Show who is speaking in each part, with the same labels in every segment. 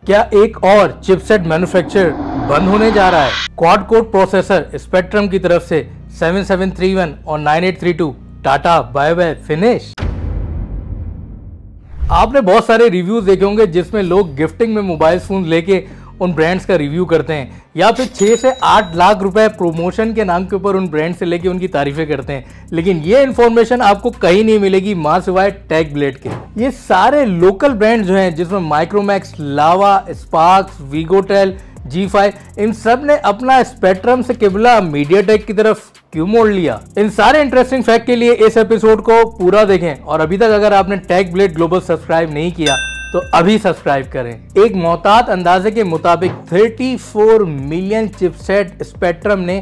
Speaker 1: क्या एक और चिपसेट मैन्युफैक्चरर बंद होने जा रहा है? क्वाड कोर प्रोसेसर स्पेक्ट्रम की तरफ से 7731 और 9832 टाटा बाय बाय फिनिश। आपने बहुत सारे रिव्यूज देखे होंगे जिसमें लोग गिफ्टिंग में मोबाइल फोन लेके उन ब्रांड्स का रिव्यू करते हैं या फिर 6 से 8 लाख रुपए प्रमोशन के नाम के ऊपर उन ब्रांड से लेके उनकी तारीफें करते हैं। लेकिन ये इन्फॉर्मेशन आपको कहीं नहीं मिलेगी मां सिवाय टेक ब्लेड के। ये सारे लोकल ब्रांड जो हैं जिसमें माइक्रोमैक्स, लावा, स्पार्क्स, वीगोटेल, G5, इन सब ने अपना स्पेक्ट्रम से किबला मीडियाटेक की तरफ क्यों मोड़ लिया? इन सारे इंटरेस्टिंग फैक्ट के लिए इस एपिसोड को पूरा देखें और अभी तक अगर आपने टेक ब्लेड ग्लोबल सब्सक्राइब नहीं किया तो अभी सब्सक्राइब करें। एक मोहतात अंदाजे के मुताबिक 34 मिलियन चिपसेट स्पेक्ट्रम ने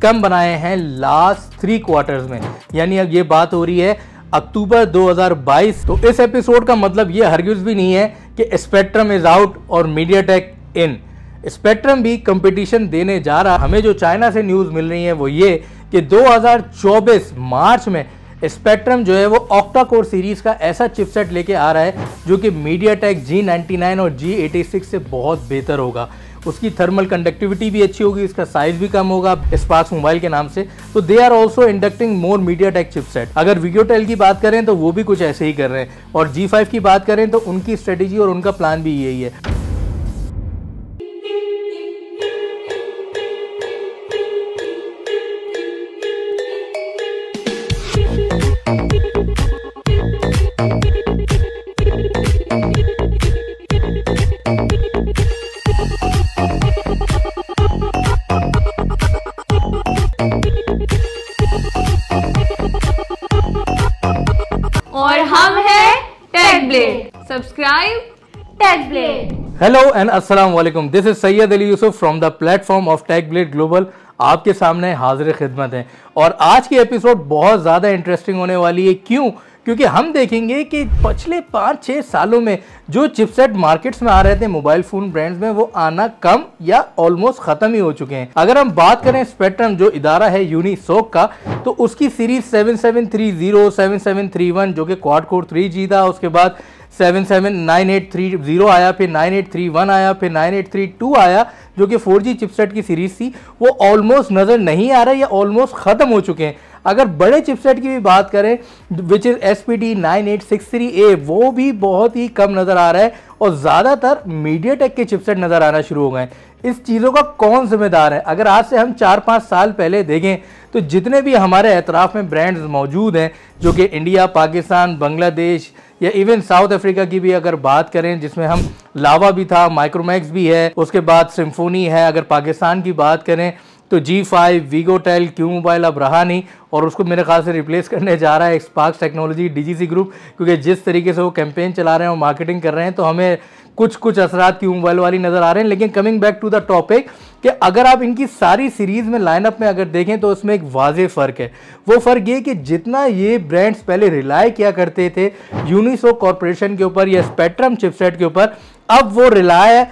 Speaker 1: कम बनाए हैं लास्ट 3 क्वार्टर्स में, यानी अब ये बात हो रही है अक्टूबर 2022। तो इस एपिसोड का मतलब ये हरगिज़ भी नहीं है कि स्पेक्ट्रम इज आउट और मीडियाटेक इन। स्पेक्ट्रम भी कंपटीशन देने जा रहा। हमें जो चाइना से न्यूज़ मिल रही है वो ये कि 2024 मार्च में स्पेक्ट्रम जो है वो ऑक्टा कोर सीरीज का ऐसा चिपसेट लेके आ रहा है जो कि मीडियाटेक G99 और G86 से बहुत बेहतर होगा। उसकी थर्मल कंडक्टिविटी भी अच्छी होगी, इसका साइज भी कम होगा स्पार्क्स मोबाइल के नाम से। तो they are also inducting more MediaTek chipset. अगर वीगोटेल की बात करें तो वो भी कुछ ऐसे ही कर रहे हैं और G5 की बात करें तो उनकी स्ट्रेटेजी और उनका प्लान भी यही है।
Speaker 2: और हम हैं Tech Blade. Subscribe Tech Blade.
Speaker 1: Hello and अस्सलाम वालेकुम, this is Syed Ali Yusuf from the platform of Tech Blade global. आपके सामने हाजिर खिदमत है और आज की एपिसोड बहुत ज़्यादा इंटरेस्टिंग होने वाली है। क्यों? क्योंकि हम देखेंगे कि पिछले 5-6 सालों में जो चिपसेट मार्केट्स में आ रहे थे मोबाइल फ़ोन ब्रांड्स में, वो आना कम या ऑलमोस्ट ख़त्म ही हो चुके हैं। अगर हम बात करें स्पेक्ट्रम जो इदारा है यूनिसोक का, तो उसकी सीरीज 7730, 7731 जो कि क्वाड कोर 3G था, उसके बाद 9830 आया, फिर 9831 आया, फिर 9832 आया जो कि 4G चिपसेट की सीरीज थी, वो ऑलमोस्ट नज़र नहीं आ रहा या ऑलमोस्ट ख़त्म हो चुके हैं। अगर बड़े चिपसेट की भी बात करें विच इज़ SPD 9863A, वो भी बहुत ही कम नज़र आ रहा है और ज़्यादातर मीडियाटेक के चिपसेट नज़र आना शुरू हो गए। इस चीज़ों का कौन जिम्मेदार है? अगर आज से हम 4-5 साल पहले देखें तो जितने भी हमारे एतराफ़ में ब्रांड्स मौजूद हैं जो कि इंडिया, पाकिस्तान, बांग्लादेश या इवन साउथ अफ्रीका की भी अगर बात करें, जिसमें हम लावा भी था, माइक्रोमैक्स भी है, उसके बाद सिम्फोनी है। अगर पाकिस्तान की बात करें तो G5, वीगोटेल, क्यू मोबाइल अब रहा नहीं और उसको मेरे ख्याल से रिप्लेस करने जा रहा है स्पार्क्स टेक्नोलॉजी, DGC ग्रुप, क्योंकि जिस तरीके से वो कैंपेन चला रहे हैं और मार्केटिंग कर रहे हैं तो हमें कुछ असरात क्यू मोबाइल वाली नज़र आ रहे हैं। लेकिन coming back to the topic कि अगर आप इनकी सारी सीरीज़ में लाइनअप में अगर देखें तो उसमें एक वाज़ेह फ़र्क है। वो फ़र्क ये कि जितना ये ब्रांड्स पहले रिलाई किया करते थे यूनिसोक कॉरपोरेशन के ऊपर या स्पेक्ट्रम चिपसेट के ऊपर, अब वो रिलाई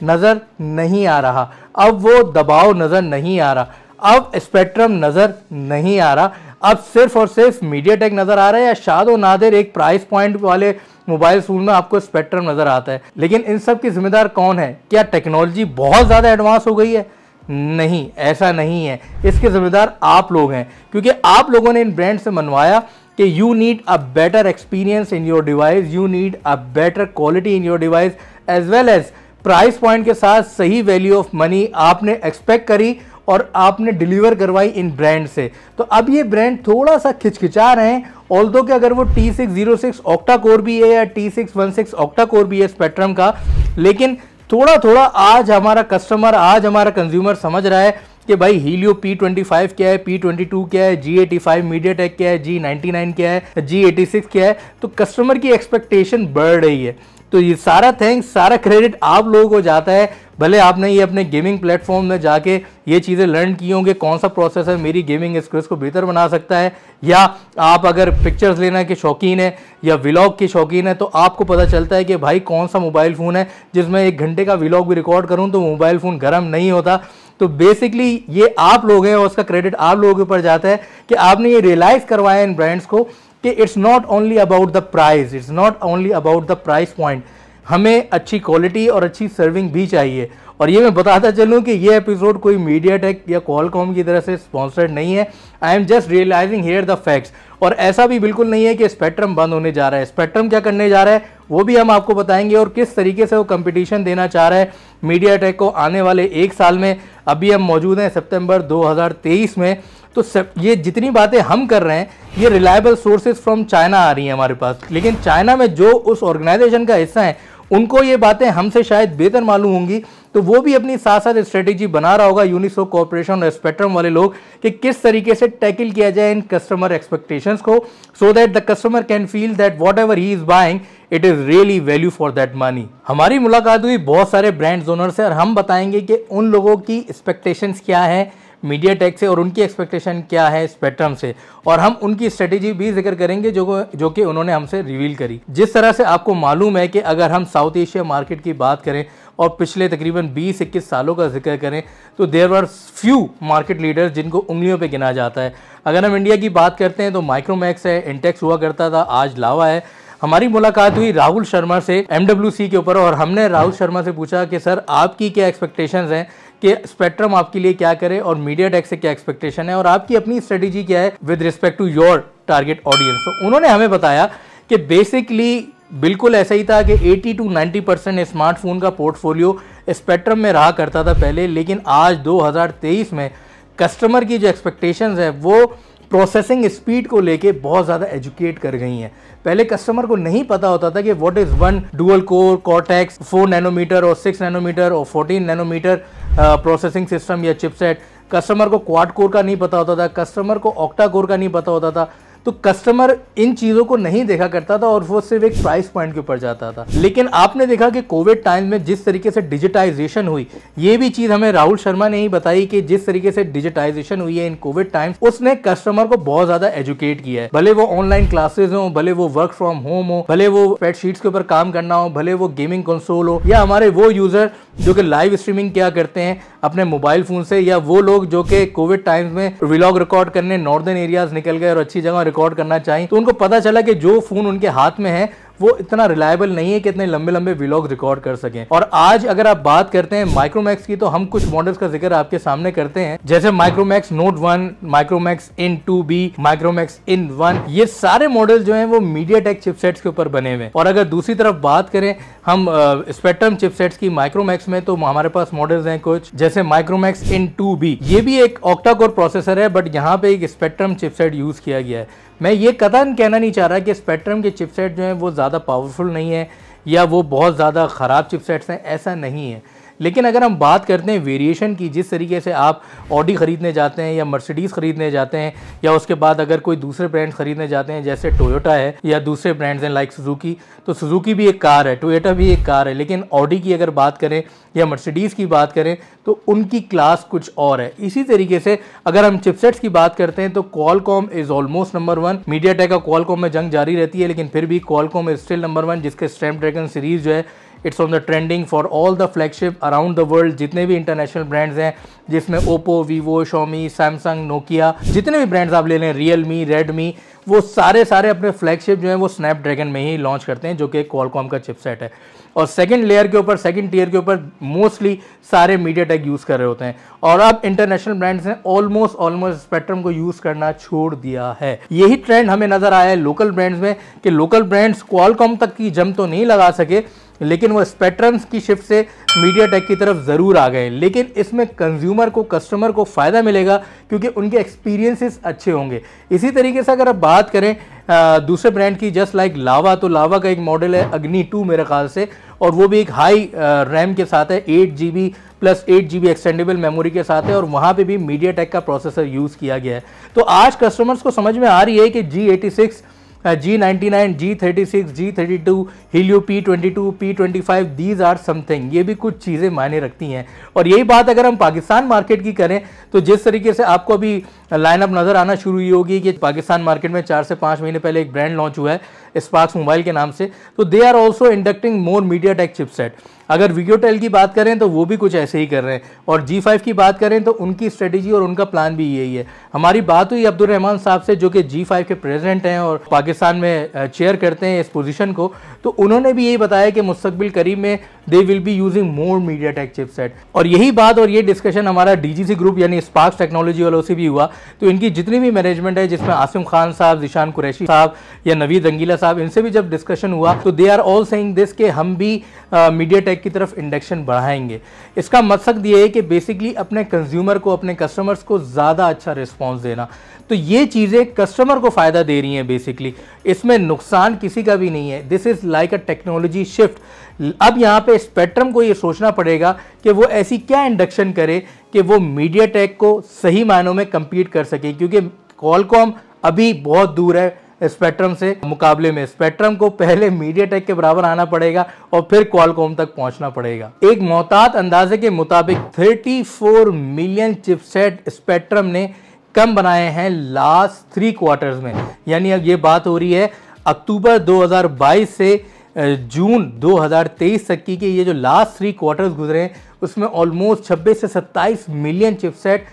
Speaker 1: नज़र नहीं आ रहा, अब वो दबाव नज़र नहीं आ रहा, अब स्पेक्ट्रम नज़र नहीं आ रहा, अब सिर्फ और सिर्फ मीडियाटेक नज़र आ रहा है या शादो नादिर एक प्राइस पॉइंट वाले मोबाइल फोन में आपको स्पेक्ट्रम नज़र आता है। लेकिन इन सब की जिम्मेदार कौन है? क्या टेक्नोलॉजी बहुत ज़्यादा एडवांस हो गई है? नहीं, ऐसा नहीं है। इसके जिम्मेदार आप लोग हैं, क्योंकि आप लोगों ने इन ब्रांड से मनवाया कि you need a better experience in your device, you need a better quality in your device, as well as price point के साथ सही वैल्यू ऑफ मनी आपने एक्सपेक्ट करी और आपने डिलीवर करवाई इन ब्रांड से। तो अब ये ब्रांड थोड़ा सा खिचखिचा रहे हैं, ऑल्दो कि अगर वो T606 ऑक्टा कोर भी है या T616 ऑक्टा कोर भी है स्पेक्ट्रम का, लेकिन थोड़ा थोड़ा आज हमारा कस्टमर, आज हमारा कंज्यूमर समझ रहा है कि भाई हीलियो P25 क्या है, P22 क्या है, G85 मीडियाटेक क्या है, G99 क्या है, G86 क्या है। तो कस्टमर की एक्सपेक्टेशन बढ़ रही है। तो ये सारा थैंक्स, सारा क्रेडिट आप लोगों को जाता है। भले आपने ये अपने गेमिंग प्लेटफॉर्म में जाके ये चीज़ें लर्न की होंगे, कौन सा प्रोसेसर मेरी गेमिंग स्किल्स को बेहतर बना सकता है, या आप अगर पिक्चर्स लेना के शौकीन है या व्लॉग के शौकीन है तो आपको पता चलता है कि भाई कौन सा मोबाइल फ़ोन है जिसमें 1 घंटे का व्लॉग भी रिकॉर्ड करूँ तो मोबाइल फ़ोन गर्म नहीं होता। तो बेसिकली ये आप लोग हैं और उसका क्रेडिट आप लोगों के ऊपर जाता है कि आपने ये रियलाइज़ करवाया इन ब्रांड्स को कि it's not only about the price, it's not only about the price point. हमें अच्छी क्वालिटी और अच्छी सर्विंग भी चाहिए। और ये मैं बताता चलूँ कि ये एपिसोड कोई मीडियाटेक या क्वालकॉम की तरह से स्पॉन्सर्ड नहीं है। I am just realising here the facts. और ऐसा भी बिल्कुल नहीं है कि स्पेक्ट्रम बंद होने जा रहा है। स्पेक्ट्रम क्या करने जा रहा है वो भी हम आपको बताएंगे, और किस तरीके से वो कंपटीशन देना चाह रहा है मीडियाटेक को आने वाले 1 साल में। अभी हम मौजूद हैं सितंबर 2023 में, तो ये जितनी बातें हम कर रहे हैं ये रिलायबल सोर्सेज फ्रॉम चाइना आ रही हैं हमारे पास। लेकिन चाइना में जो उस ऑर्गेनाइजेशन का हिस्सा है उनको ये बातें हमसे शायद बेहतर मालूम होंगी, तो वो भी अपनी साथ साथ स्ट्रेटेजी बना रहा होगा, यूनिसो कॉर्पोरेशन और स्पेक्ट्रम वाले लोग, कि किस तरीके से टैकल किया जाए इन कस्टमर एक्सपेक्टेशंस को, so that the customer can feel that what ever he is buying it is really value for that money. हमारी मुलाकात हुई बहुत सारे ब्रांड्स ओनर से, और हम बताएंगे कि उन लोगों की एक्सपेक्टेशंस क्या है मीडियाटेक से और उनकी एक्सपेक्टेशन क्या है स्पेक्ट्रम से, और हम उनकी स्ट्रेटेजी भी जिक्र करेंगे जो कि उन्होंने हमसे रिवील करी। जिस तरह से आपको मालूम है कि अगर हम साउथ एशिया मार्केट की बात करें और पिछले तकरीबन 20-21 सालों का जिक्र करें तो there were few market leaders जिनको उंगलियों पे गिना जाता है। अगर हम इंडिया की बात करते हैं तो माइक्रोमैक्स है, इंटेक्स हुआ करता था, आज लावा है। हमारी मुलाकात हुई राहुल शर्मा से MWC के ऊपर, और हमने राहुल शर्मा से पूछा कि सर आपकी क्या एक्सपेक्टेशंस हैं कि स्पेक्ट्रम आपके लिए क्या करे और मीडियाटेक से क्या एक्सपेक्टेशन है, और आपकी अपनी स्ट्रेटेजी क्या है with respect to your target audience. तो उन्होंने हमें बताया कि बेसिकली बिल्कुल ऐसा ही था कि 80 to 90% स्मार्टफोन का पोर्टफोलियो स्पेक्ट्रम में रहा करता था पहले, लेकिन आज 2023 में कस्टमर की जो एक्सपेक्टेशंस है वो प्रोसेसिंग स्पीड को लेके बहुत ज़्यादा एजुकेट कर गई हैं। पहले कस्टमर को नहीं पता होता था कि what is one dual core cortex 4 nanometre और 6 नैनोमीटर और 14 नैनोमीटर प्रोसेसिंग सिस्टम या चिपसेट। कस्टमर को क्वाड कोर का नहीं पता होता था, कस्टमर को ऑक्टा कोर का नहीं पता होता था। तो कस्टमर इन चीज़ों को नहीं देखा करता था और वो सिर्फ एक प्राइस पॉइंट के ऊपर जाता था। लेकिन आपने देखा कि कोविड टाइम में जिस तरीके से डिजिटाइजेशन हुई, ये भी चीज़ हमें राहुल शर्मा ने ही बताई कि जिस तरीके से डिजिटाइजेशन हुई है इन कोविड टाइम्स, उसने कस्टमर को बहुत ज़्यादा एजुकेट किया है। भले वो ऑनलाइन क्लासेज हो, भले वो वर्क फ्रॉम होम हो, भले वो स्प्रेडशीट्स के ऊपर काम करना हो, भले वो गेमिंग कंसोल हो, या हमारे वो यूज़र जो कि लाइव स्ट्रीमिंग क्या करते हैं अपने मोबाइल फोन से, या वो लोग जो कि कोविड टाइम्स में व्लॉग रिकॉर्ड करने नॉर्दर्न एरियाज निकल गए और अच्छी जगह रिकॉर्ड करना चाहिए, तो उनको पता चला कि जो फोन उनके हाथ में है वो इतना रिलायबल नहीं है कि इतने लंबे लंबे व्लॉग रिकॉर्ड कर सकें। और आज अगर आप बात करते हैं माइक्रोमैक्स की, तो हम कुछ मॉडल्स का जिक्र आपके सामने करते हैं, जैसे माइक्रोमैक्स नोट 1, माइक्रोमैक्स इन 2B, माइक्रोमैक्स इन 1। ये सारे मॉडल जो हैं वो मीडियाटेक चिपसेट्स के ऊपर बने हुए। और अगर दूसरी तरफ बात करें हम स्पेक्ट्रम चिपसेट्स की माइक्रोमैक्स में, तो हमारे पास मॉडल्स हैं कुछ जैसे माइक्रोमैक्स इन 2B। ये भी एक ऑक्टा कोर प्रोसेसर है, बट यहाँ पे एक स्पेक्ट्रम चिपसेट यूज किया गया है। मैं ये कतई कहना नहीं चाह रहा कि स्पेक्ट्रम के चिपसेट जो हैं वो ज़्यादा पावरफुल नहीं है या वो बहुत ज़्यादा ख़राब चिपसेट्स हैं, ऐसा नहीं है। लेकिन अगर हम बात करते हैं वेरिएशन की, जिस तरीके से आप ऑडी ख़रीदने जाते हैं या मर्सिडीज़ ख़रीदने जाते हैं, या उसके बाद अगर कोई दूसरे ब्रांड्स ख़रीदने जाते हैं जैसे टोयोटा है या दूसरे ब्रांड्स हैं लाइक सुजुकी, तो सुजुकी भी एक कार है, टोयोटा भी एक कार है। लेकिन ऑडी की अगर बात करें या मर्सिडीज़ की बात करें तो उनकी क्लास कुछ और है। इसी तरीके से अगर हम चिपसेट्स की बात करते हैं तो Qualcomm is almost number 1। MediaTek का क्वालकॉम में जंग जारी रहती है, लेकिन फिर भी क्वालकॉम इज स्टिल नंबर 1, जिसके स्नैपड्रैगन सीरीज़ जो है it's on the trending for all the flagship around the world. जितने भी इंटरनेशनल ब्रांड्स हैं, जिसमें Oppo, Vivo, Xiaomi, Samsung, Nokia, जितने भी ब्रांड्स आप ले लें, रियलमी, रेडमी, वो सारे अपने फ्लैगशिप जो है वो स्नैपड्रैगन में ही लॉन्च करते हैं, जो कि क्वालकॉम का चिपसेट है। और सेकंड लेयर के ऊपर, सेकंड टियर के ऊपर मोस्टली सारे मीडियाटेक यूज़ कर रहे होते हैं। और अब इंटरनेशनल ब्रांड्स ने ऑलमोस्ट स्पेक्ट्रम को यूज़ करना छोड़ दिया है। यही ट्रेंड हमें नज़र आया है लोकल ब्रांड्स में कि लोकल ब्रांड्स क्वालकॉम तक की जम तो नहीं लगा सके, लेकिन वो स्पेक्ट्रम्स की शिफ्ट से मीडियाटेक की तरफ ज़रूर आ गए। लेकिन इसमें कंज्यूमर को, कस्टमर को फ़ायदा मिलेगा क्योंकि उनके एक्सपीरियंसेस अच्छे होंगे। इसी तरीके से अगर आप बात करें दूसरे ब्रांड की, जस्ट लाइक लावा, तो लावा का एक मॉडल है अग्नि 2 मेरे ख्याल से, और वो भी एक हाई रैम के साथ है, 8GB plus 8GB extendable memory के साथ है, और वहाँ पे भी मीडियाटेक का प्रोसेसर यूज़ किया गया है। तो आज कस्टमर्स को समझ में आ रही है कि G86, G99, G36, G32, Helio P22, P25, these are something, ये भी कुछ चीज़ें मायने रखती हैं। और यही बात अगर हम पाकिस्तान मार्केट की करें तो जिस तरीके से आपको अभी लाइनअप नज़र आना शुरू हुई होगी कि पाकिस्तान मार्केट में 4 से 5 महीने पहले एक ब्रांड लॉन्च हुआ है स्पार्क्स मोबाइल के नाम से, तो they are also inducting more MediaTek chipset. अगर वीडियोटेल की बात करें तो वो भी कुछ ऐसे ही कर रहे हैं, और G5 की बात करें तो उनकी स्ट्रेटेजी और उनका प्लान भी यही है। हमारी बात हुई अब्दुल रहमान साहब से, जो कि G5 के प्रेसिडेंट हैं और पाकिस्तान में चेयर करते हैं इस पोजीशन को, तो उन्होंने भी यही बताया कि मुस्तकबिल करीब में they will be using more MediaTek chipset. और यही बात और ये डिस्कशन हमारा DGC ग्रुप यानी स्पार्क्स टेक्नोलॉजी वालों से भी हुआ। तो इनकी जितनी भी मैनेजमेंट है, जिसमें आसिम खान साहब, जिशान कुरैशी साहब या नवीद रंगीला साहब, इनसे भी जब डिस्कशन हुआ तो they are all saying this कि हम भी मीडियाटेक की तरफ इंडक्शन बढ़ाएंगे। इसका मकसद ये है कि बेसिकली अपने कंज्यूमर को, अपने कस्टमर्स को ज़्यादा अच्छा रिस्पॉन्स देना। तो ये चीज़ें कस्टमर को फ़ायदा दे रही हैं बेसिकली, इसमें नुकसान किसी का भी नहीं है। This is like a technology shift. अब यहाँ पे स्पेक्ट्रम को ये सोचना पड़ेगा कि वो ऐसी क्या इंडक्शन करे कि वो मीडियाटेक को सही मायनों में कम्पीट कर सके, क्योंकि क्वालकॉम अभी बहुत दूर है स्पेक्ट्रम से मुकाबले में। स्पेक्ट्रम को पहले मीडियाटेक के बराबर आना पड़ेगा और फिर क्वालकॉम तक पहुंचना पड़ेगा। एक मोहतात अंदाजे के मुताबिक 34 मिलियन चिपसेट स्पेक्ट्रम ने कम बनाए हैं लास्ट 3 क्वार्टर्स में। यानी अब ये बात हो रही है अक्टूबर 2022 से जून 2023 तक की, कि ये जो लास्ट 3 क्वार्टर्स गुजरे हैं उसमें ऑलमोस्ट 26 से 27 मिलियन चिपसेट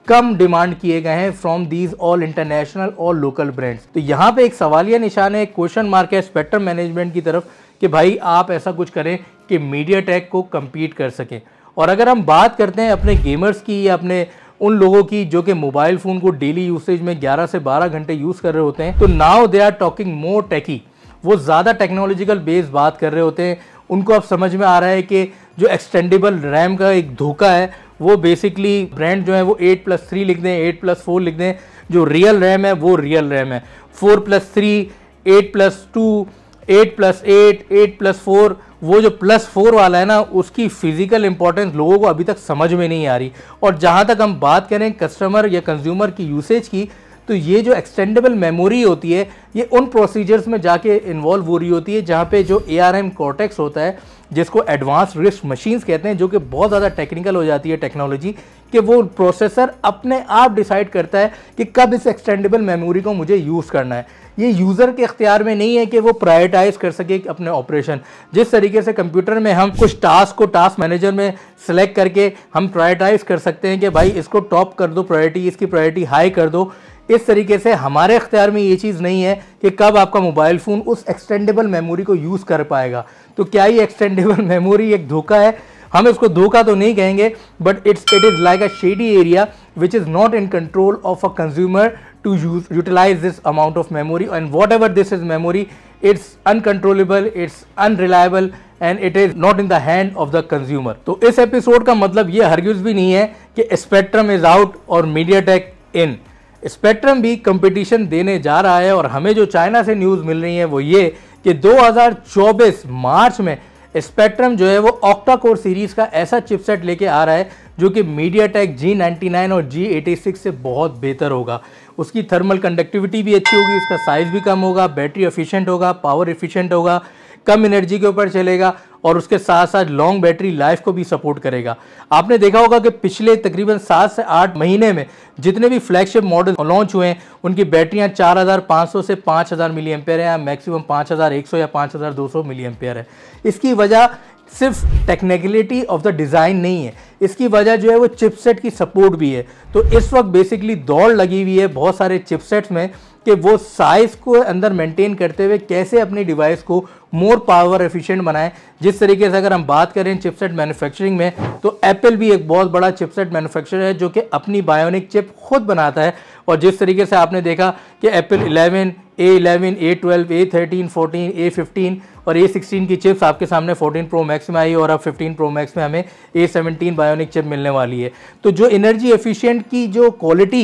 Speaker 1: कम डिमांड किए गए हैं फ्रॉम दीज ऑल इंटरनेशनल और लोकल ब्रांड्स। तो यहाँ पे एक सवालिया निशान है, एक क्वेश्चन मार्क है स्पेक्ट्रम मैनेजमेंट की तरफ कि भाई आप ऐसा कुछ करें कि मीडियाटेक को कम्पीट कर सकें। और अगर हम बात करते हैं अपने गेमर्स की या अपने उन लोगों की जो कि मोबाइल फ़ोन को डेली यूसेज में 11 से 12 घंटे यूज़ कर रहे होते हैं, तो now they are talking more techie. वो ज़्यादा टेक्नोलॉजिकल बेस्ड बात कर रहे होते हैं। उनको अब समझ में आ रहा है कि जो एक्सटेंडेबल रैम का एक धोखा है, वो बेसिकली ब्रांड जो है वो 8+3 लिख दें, 8+4 लिख दें। जो रियल रैम है वो रियल रैम है। 4+3, 8+2, 8+8, 8+4, वो जो +4 वाला है ना, उसकी फिजिकल इंपॉर्टेंस लोगों को अभी तक समझ में नहीं आ रही। और जहाँ तक हम बात करें कस्टमर या कंज्यूमर की यूसेज की, तो ये जो एक्सटेंडेबल मेमोरी होती है ये उन प्रोसीजर्स में जाके इन्वॉल्व हो रही होती है जहाँ पे जो ARM कॉर्टेक्स होता है, जिसको एडवांस रिस्क मशीन्स कहते हैं, जो कि बहुत ज़्यादा टेक्निकल हो जाती है टेक्नोलॉजी, कि वो प्रोसेसर अपने आप डिसाइड करता है कि कब इस एक्सटेंडेबल मेमोरी को मुझे यूज़ करना है। ये यूज़र के इख्तियार में नहीं है कि वो प्रायोरिटाइज कर सके अपने ऑपरेशन। जिस तरीके से कंप्यूटर में हम कुछ टास्क को टास्क मैनेजर में सेलेक्ट करके हम प्रायोरिटाइज कर सकते हैं कि भाई इसको टॉप कर दो प्रायोरिटी, इसकी प्रायोरिटी हाई कर दो, इस तरीके से हमारे इख्तियार में ये चीज़ नहीं है कि कब आपका मोबाइल फ़ोन उस एक्सटेंडेबल मेमोरी को यूज़ कर पाएगा। तो क्या ये एक्सटेंडेबल मेमोरी एक धोखा है? हम इसको धोखा तो नहीं कहेंगे, but it is like a shady area which is not in control of a consumer to utilize this amount of memory, and whatever this is memory, it's uncontrollable, it's unreliable and it is not in the hand of the consumer। तो इस episode का मतलब ये हरगिज़ भी नहीं है कि स्पेक्ट्रम इज आउट और मीडियाटेक इन। स्पेक्ट्रम भी कंपटीशन देने जा रहा है, और हमें जो चाइना से न्यूज़ मिल रही है वो ये कि 2024 मार्च में स्पेक्ट्रम जो है वो ऑक्टा कोर सीरीज़ का ऐसा चिपसेट लेके आ रहा है जो कि मीडियाटेक G99 और G86 से बहुत बेहतर होगा। उसकी थर्मल कंडक्टिविटी भी अच्छी होगी, इसका साइज़ भी कम होगा, बैटरी एफिशिएंट होगा, पावर एफिशिएंट होगा, कम एनर्जी के ऊपर चलेगा, और उसके साथ साथ लॉन्ग बैटरी लाइफ को भी सपोर्ट करेगा। आपने देखा होगा कि पिछले तकरीबन 7 से 8 महीने में जितने भी फ्लैगशिप मॉडल लॉन्च हुए हैं उनकी बैटरियां 4500 से 5000 मिली एम्पेयर है, या मैक्सिमम 5100 या 5200 मिली एम्पेयर है। इसकी वजह सिर्फ टेक्निकलिटी ऑफ द डिज़ाइन नहीं है, इसकी वजह जो है वो चिपसेट की सपोर्ट भी है। तो इस वक्त बेसिकली दौड़ लगी हुई है बहुत सारे चिपसेट्स में कि वो साइज़ को अंदर मेंटेन करते हुए कैसे अपनी डिवाइस को मोर पावर एफिशिएंट बनाएं। जिस तरीके से अगर हम बात करें चिपसेट मैन्युफैक्चरिंग में, तो एप्पल भी एक बहुत बड़ा चिपसेट मैन्युफैक्चरर है जो कि अपनी बायोनिक चिप खुद बनाता है। और जिस तरीके से आपने देखा कि Apple 11, A11, A12, A13, 14, A15 और A16 की चिप्स आपके सामने 14 Pro Max में आई, और अब 15 Pro Max में हमें A17 बायोनिक चिप मिलने वाली है। तो जो एनर्जी एफिशिएंट की जो क्वालिटी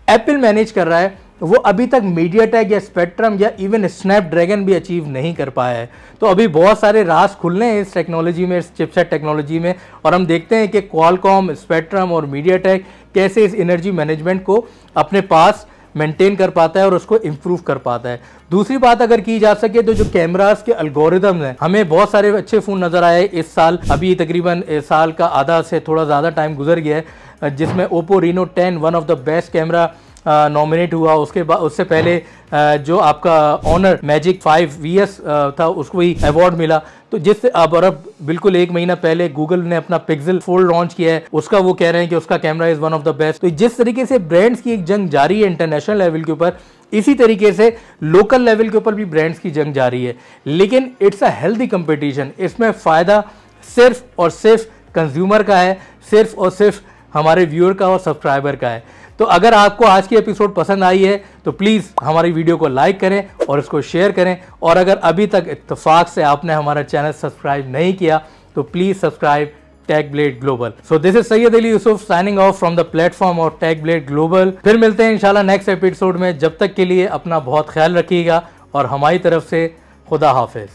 Speaker 1: एप्पल मैनेज कर रहा है वो अभी तक मीडियाटेक या स्पेक्ट्रम या इवन स्नैपड्रैगन भी अचीव नहीं कर पाया है। तो अभी बहुत सारे राज खुलने हैं इस टेक्नोलॉजी में, इस चिपसेट टेक्नोलॉजी में, और हम देखते हैं कि क्वालकॉम, स्पेक्ट्रम और मीडियाटेक कैसे इस एनर्जी मैनेजमेंट को अपने पास मेंटेन कर पाता है और उसको इम्प्रूव कर पाता है। दूसरी बात अगर की जा सके तो जो कैमरास के एल्गोरिदम हैं, हमें बहुत सारे अच्छे फ़ोन नज़र आए इस साल। अभी तकरीबन इस साल का आधा से थोड़ा ज़्यादा टाइम गुजर गया है, जिसमें Oppo Reno 10 one of the best camera nominate हुआ, उसके बाद उससे पहले जो आपका ऑनर मैजिक 5 VS था उसको ही अवार्ड मिला। तो जिससे अब बिल्कुल 1 महीना पहले गूगल ने अपना पिक्सल फोल्ड लॉन्च किया है, उसका वो कह रहे हैं कि उसका camera is one of the best. तो जिस तरीके से ब्रांड्स की एक जंग जारी है इंटरनेशनल लेवल के ऊपर, इसी तरीके से लोकल लेवल के ऊपर भी ब्रांड्स की जंग जारी है, लेकिन इट्स अ हेल्दी कंपटीशन। इसमें फ़ायदा सिर्फ और सिर्फ कंज्यूमर का है, सिर्फ और सिर्फ हमारे व्यूअर का और सब्सक्राइबर का है। तो अगर आपको आज की एपिसोड पसंद आई है तो प्लीज़ हमारी वीडियो को लाइक करें और इसको शेयर करें, और अगर अभी तक इत्तेफाक से आपने हमारा चैनल सब्सक्राइब नहीं किया तो please subscribe TechBlade Global। So this is Sayyid Ali Yusuf signing off from the platform of TechBlade Global। फिर मिलते हैं इंशाल्लाह नेक्स्ट एपिसोड में। जब तक के लिए अपना बहुत ख्याल रखिएगा और हमारी तरफ से खुदा हाफिज।